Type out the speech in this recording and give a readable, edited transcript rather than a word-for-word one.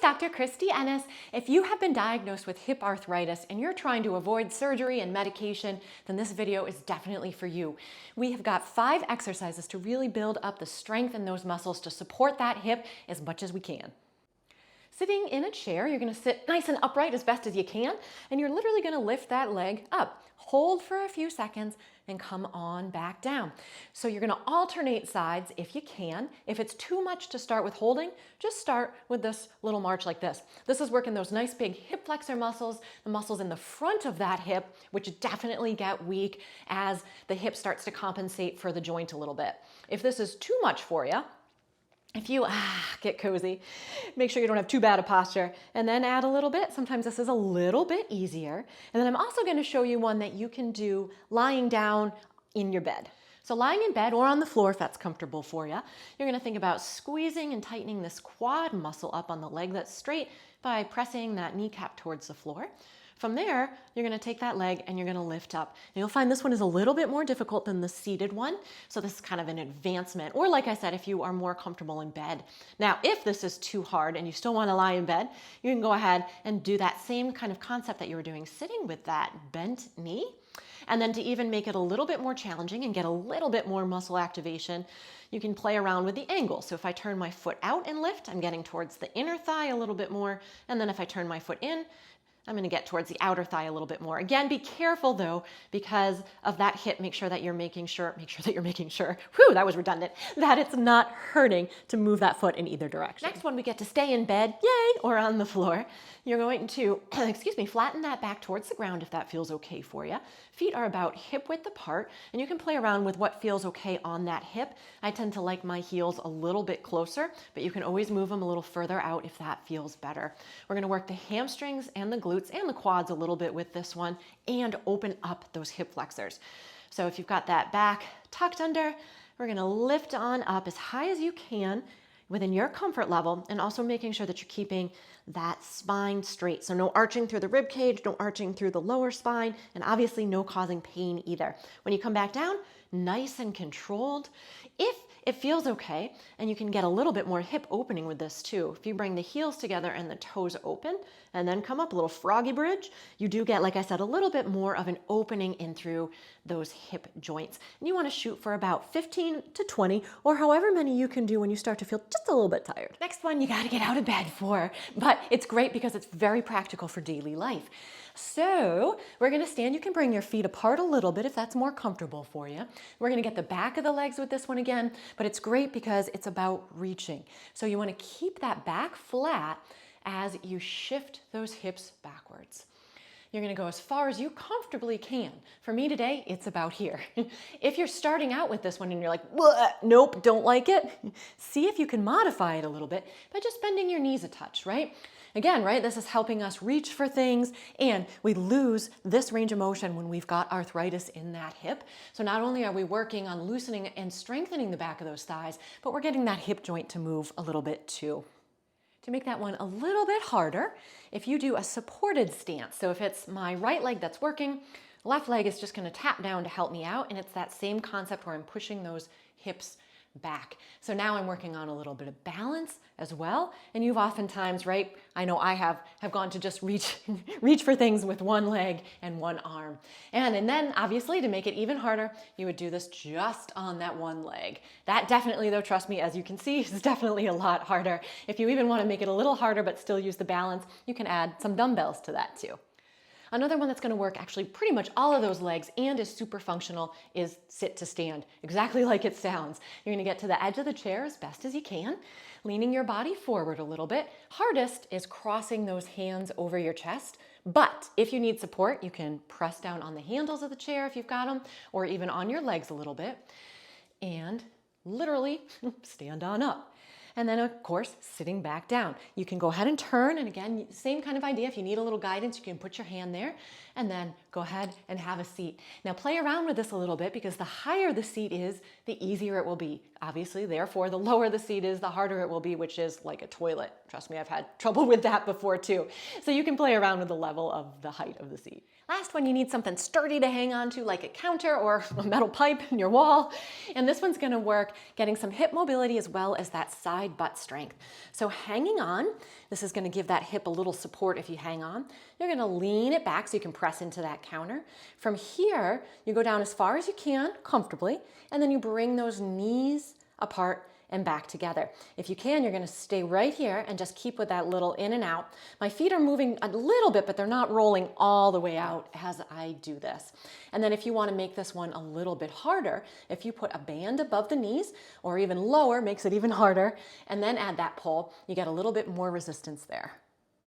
Dr. Kristie Ennis. If you have been diagnosed with hip arthritis and you're trying to avoid surgery and medication, then this video is definitely for you. We have got 5 exercises to really build up the strength in those muscles to support that hip as much as we can. Sitting in a chair, you're going to sit nice and upright as best as you can, and you're literally going to lift that leg up. Hold for a few seconds and come on back down. So you're going to alternate sides if you can. If it's too much to start with holding, just start with this little march like this. This is working those nice big hip flexor muscles, the muscles in the front of that hip, which definitely get weak as the hip starts to compensate for the joint a little bit. If this is too much for you, if you get cozy, make sure you don't have too bad a posture, and then add a little bit. Sometimes this is a little bit easier. And then I'm also going to show you one that you can do lying down in your bed. So lying in bed or on the floor, if that's comfortable for you, you're going to think about squeezing and tightening this quad muscle up on the leg that's straight by pressing that kneecap towards the floor. From there, you're going to take that leg and you're going to lift up. And you'll find this one is a little bit more difficult than the seated one. So this is kind of an advancement. Or like I said, if you are more comfortable in bed. Now, if this is too hard and you still want to lie in bed, you can go ahead and do that same kind of concept that you were doing sitting with that bent knee. And then to even make it a little bit more challenging and get a little bit more muscle activation, you can play around with the angle. So if I turn my foot out and lift, I'm getting towards the inner thigh a little bit more. And then if I turn my foot in, I'm going to get towards the outer thigh a little bit more. Again, be careful though, because of that hip, make sure that you're making sure, whew, that was redundant, that it's not hurting to move that foot in either direction. Next one, we get to stay in bed, yay, or on the floor. You're going to, flatten that back towards the ground if that feels okay for you. Feet are about hip width apart, and you can play around with what feels okay on that hip. I tend to like my heels a little bit closer, but you can always move them a little further out if that feels better. We're going to work the hamstrings and the glutes and the quads a little bit with this one and open up those hip flexors. So if you've got that back tucked under, we're going to lift on up as high as you can within your comfort level, and also making sure that you're keeping that spine straight. So no arching through the rib cage, no arching through the lower spine, and obviously no causing pain either. When you come back down, nice and controlled. If it feels okay, and you can get a little bit more hip opening with this too. If you bring the heels together and the toes open, and then come up a little froggy bridge, you do get, like I said, a little bit more of an opening in through those hip joints. And you want to shoot for about 15 to 20, or however many you can do when you start to feel just a little bit tired. Next one, you got to get out of bed for, but it's great because it's very practical for daily life. So we're going to stand. You can bring your feet apart a little bit if that's more comfortable for you. We're going to get the back of the legs with this one again, but it's great because it's about reaching. So you want to keep that back flat as you shift those hips backwards. You're going to go as far as you comfortably can. For me today, it's about here. If you're starting out with this one and you're like, nope, don't like it, see if you can modify it a little bit by just bending your knees a touch, right? Again, right, this is helping us reach for things, and we lose this range of motion when we've got arthritis in that hip. So not only are we working on loosening and strengthening the back of those thighs, but we're getting that hip joint to move a little bit too. To make that one a little bit harder, if you do a supported stance, so if it's my right leg that's working, left leg is just going to tap down to help me out, and it's that same concept where I'm pushing those hips back. So now I'm working on a little bit of balance as well. And you've oftentimes, right, I know I have gone to just reach for things with one leg and one arm. And then obviously to make it even harder, you would do this just on that one leg. That definitely, though, trust me, as you can see, is definitely a lot harder. If you even want to make it a little harder but still use the balance, you can add some dumbbells to that too. Another one that's going to work actually pretty much all of those legs and is super functional is sit to stand, exactly like it sounds. You're going to get to the edge of the chair as best as you can, leaning your body forward a little bit. Hardest is crossing those hands over your chest, but if you need support, you can press down on the handles of the chair if you've got them, or even on your legs a little bit, and literally stand on up. And then, of course, sitting back down. You can go ahead and turn, and again, same kind of idea. If you need a little guidance, you can put your hand there and then go ahead and have a seat. Now play around with this a little bit because the higher the seat is, the easier it will be. Obviously, therefore, the lower the seat is, the harder it will be, which is like a toilet. Trust me, I've had trouble with that before too. So you can play around with the level of the height of the seat. Last one, you need something sturdy to hang on to, like a counter or a metal pipe in your wall. And this one's gonna work getting some hip mobility as well as that side butt strength. So hanging on, this is gonna give that hip a little support if you hang on. You're gonna lean it back so you can press into that counter. From here, you go down as far as you can, comfortably, and then you bring those knees apart and back together. If you can, you're gonna stay right here and just keep with that little in and out. My feet are moving a little bit, but they're not rolling all the way out as I do this. And then if you wanna make this one a little bit harder, if you put a band above the knees or even lower, makes it even harder, and then add that pull, you get a little bit more resistance there.